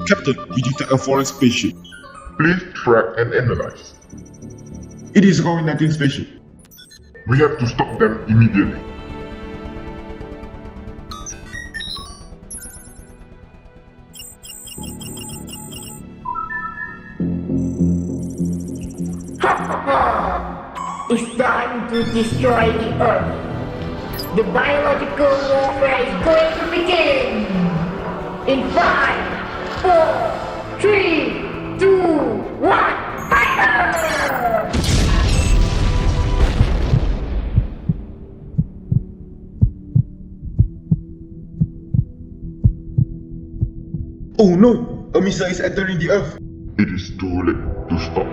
Captain, we detect a foreign spaceship. Please track and analyze. It is a COVID-19 spaceship. We have to stop them immediately. It's time to destroy the Earth. The biological warfare is going to begin. In 5, 4, 3, 2, 1, fire! Oh no! A missile is entering the Earth. It is too late to stop.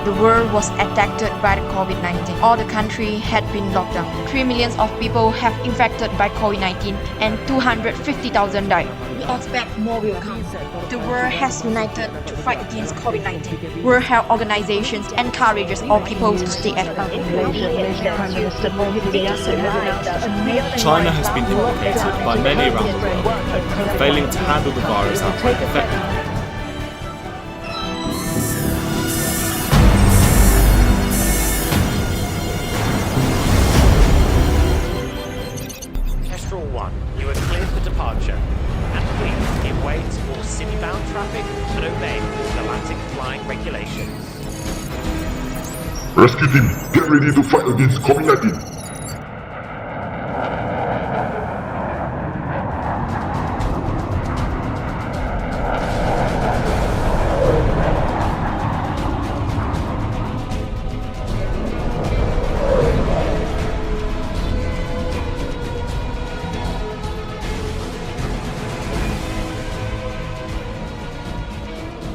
The world was attacked by the COVID-19. All the country had been locked down. 3 million of people have infected by COVID-19 and 250,000 died. We expect more will come. The world has united to fight against COVID-19. World Health Organization encourages all people to stay at home. China has been implicated by many around the world, failing to handle the virus outbreak effectively. Kestrel 1, you are cleared for departure. And please give way to all city-bound traffic and obey all galactic flying regulations. Rescue team, get ready to fight against COVID-19.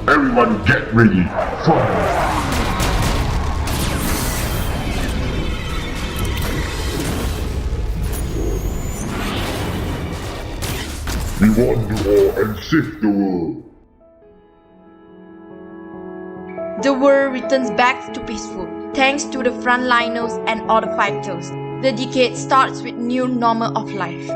Everyone get ready. Fire! We want the war and save the world. The world returns back to peaceful, thanks to the frontliners and all the fighters. The decade starts with new normal of life.